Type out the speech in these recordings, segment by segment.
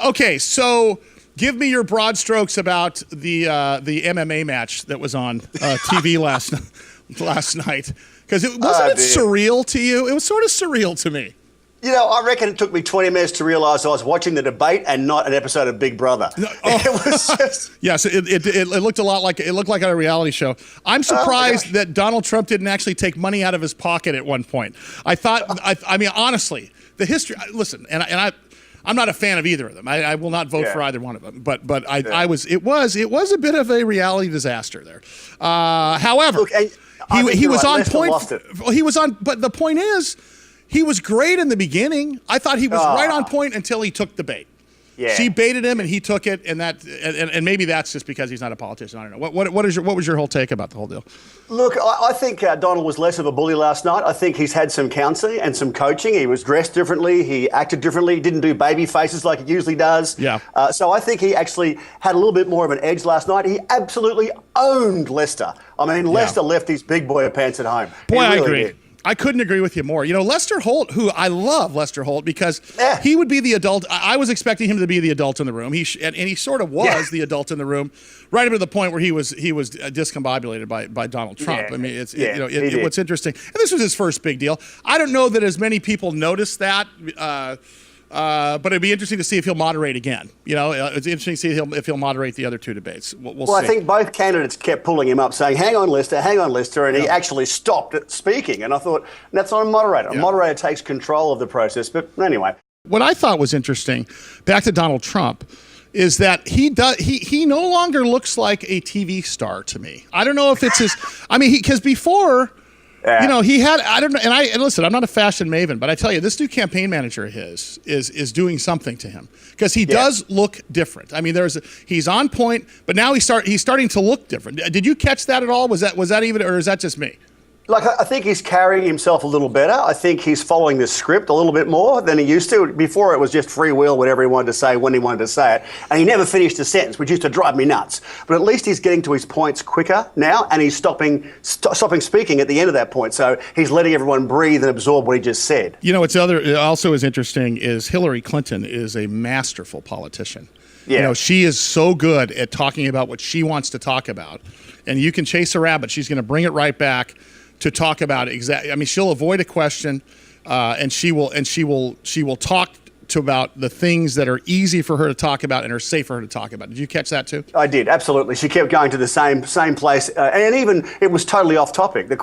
Okay, so give me your broad strokes about the MMA match that was on TV last night, because it wasn't surreal to you. It was sort of surreal to me. You know, I reckon it took me 20 minutes to realise I was watching the debate and not an episode of Big Brother. It was just... Yes, it looked a lot like it looked like a reality show. I'm surprised that Donald Trump didn't actually take money out of his pocket at one point. I thought, I mean, honestly, the history. Listen, I'm not a fan of either of them. I will not vote for either one of them. But it was a bit of a reality disaster there. However, look, he was on Lester point. lost it. He was on, but the point is, he was great in the beginning. I thought he was right on point until he took the bait. Yeah. She baited him, and he took it, and maybe that's just because he's not a politician. I don't know. What was your whole take about the whole deal? Look, I think Donald was less of a bully last night. I think he's had some counselling and some coaching. He was dressed differently. He acted differently. He didn't do baby faces like he usually does. Yeah. So I think he actually had a little bit more of an edge last night. He absolutely owned Lester. I mean, Lester left his big boy pants at home. Boy, I agree. Did. I couldn't agree with you more. You know, Lester Holt, who I love Lester Holt because he would be the adult. I was expecting him to be the adult in the room. He sort of was the adult in the room, right up to the point where he was discombobulated by Donald Trump. Yeah. I mean, what's interesting, and this was his first big deal. I don't know that as many people noticed that. But it'd be interesting to see if he'll moderate again. You know, it's interesting to see if he'll moderate the other two debates. We'll see. I think both candidates kept pulling him up, saying, hang on, Lester, and he actually stopped at speaking. And I thought, that's not a moderator. A moderator takes control of the process. But anyway. What I thought was interesting, back to Donald Trump, is that he no longer looks like a TV star to me. I don't know if it's his, I mean, because before... You know, he had, I don't know, and listen, I'm not a fashion maven, but I tell you, this new campaign manager of his is doing something to him because he does look different. I mean, he's on point, but now he's starting to look different. Did you catch that at all? Was that even, or is that just me? Like, I think he's carrying himself a little better. I think he's following the script a little bit more than he used to. Before, it was just free will, whatever he wanted to say, when he wanted to say it. And he never finished a sentence, which used to drive me nuts. But at least he's getting to his points quicker now, and he's stopping speaking at the end of that point. So he's letting everyone breathe and absorb what he just said. You know, it also is interesting is Hillary Clinton is a masterful politician. Yeah. You know, she is so good at talking about what she wants to talk about. And you can chase a rabbit. She's going to bring it right back to talk about exactly. I mean, she'll avoid a question, and she will talk about the things that are easy for her to talk about and are safe for her to talk about. Did you catch that too? I did, absolutely. She kept going to the same place, and even it was totally off topic. The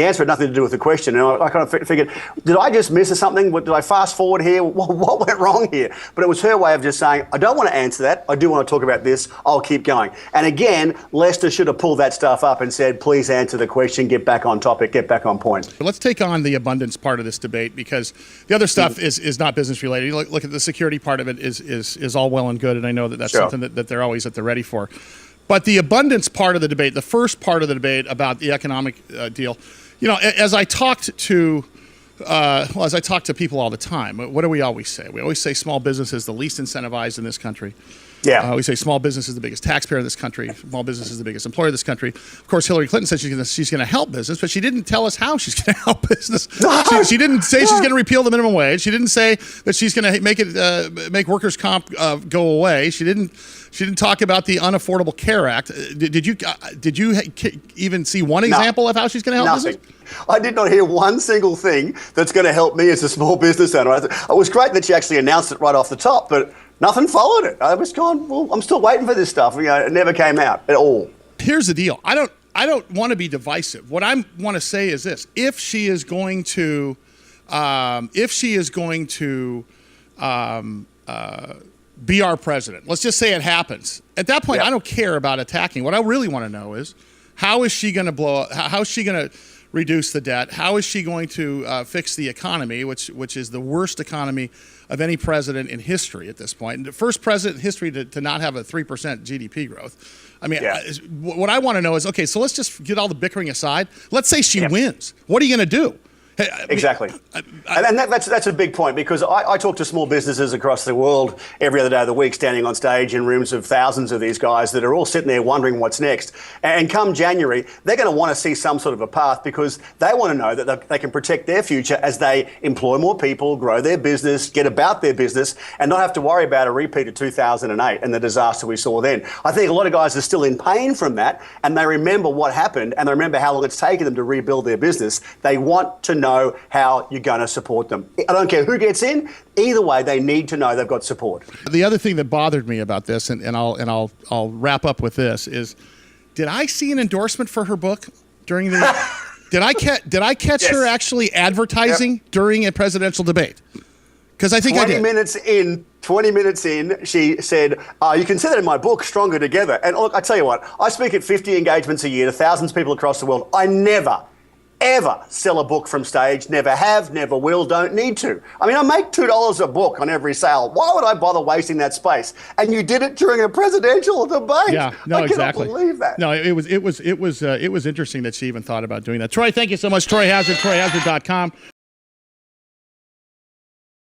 answer had nothing to do with the question, and I kind of figured, did I just miss something? Did I fast forward here? What went wrong here? But it was her way of just saying, I don't want to answer that. I do want to talk about this. I'll keep going. And again, Lester should have pulled that stuff up and said, please answer the question, get back on topic, get back on point. But let's take on the abundance part of this debate because the other stuff is not business related. Look at the security part of it is all well and good, and I know that's something that they're always at the ready for. But the abundance part of the debate, the first part of the debate about the economic deal, you know, as I talked to people all the time, what do we always say? We always say small business is the least incentivized in this country. Yeah. We say small business is the biggest taxpayer in this country. Small business is the biggest employer in this country. Of course, Hillary Clinton said she's going to help business, but she didn't tell us how she's going to help business. She didn't say she's going to repeal the minimum wage. She didn't say that she's going to make workers' comp go away. She didn't talk about the Unaffordable Care Act. Did you even see one example of how she's going to help business? I did not hear one single thing that's going to help me as a small business owner. It was great that she actually announced it right off the top, but nothing followed it. I was going, well, I'm still waiting for this stuff. You know, it never came out at all. Here's the deal. I don't want to be divisive. What I want to say is this: if she is going to be our president, let's just say it happens. At that point, I don't care about attacking. What I really want to know is how is she going to blow up? How is she going to reduce the debt? How is she going to fix the economy, which is the worst economy of any president in history at this point? And the first president in history to not have a 3% GDP growth. I mean, what I want to know is, okay, so let's just get all the bickering aside. Let's say she wins. What are you going to do? Exactly. And that's a big point, because I talk to small businesses across the world every other day of the week, standing on stage in rooms of thousands of these guys that are all sitting there wondering what's next. And come January, they're going to want to see some sort of a path, because they want to know that they can protect their future as they employ more people, grow their business, get about their business, and not have to worry about a repeat of 2008 and the disaster we saw then. I think a lot of guys are still in pain from that, and they remember what happened, and they remember how long it's taken them to rebuild their business. They want to know how you're going to support them. I don't care who gets in. Either way, they need to know they've got support. The other thing that bothered me about this, and I'll wrap up with this, is did I see an endorsement for her book during the? Did I catch Yes. her actually advertising during a presidential debate? Because I think 20 I did. 20 minutes in, she said, you can see that in my book, Stronger Together. And look, I tell you what, I speak at 50 engagements a year to thousands of people across the world. I never, ever sell a book from stage. Never have, never will, don't need to. I mean, I make $2 a book on every sale. Why would I bother wasting that space? And you did it during a presidential debate. Yeah, no, exactly. I cannot believe that. No, it was interesting that she even thought about doing that. Troy, thank you so much. Troy Hazard, TroyHazard.com.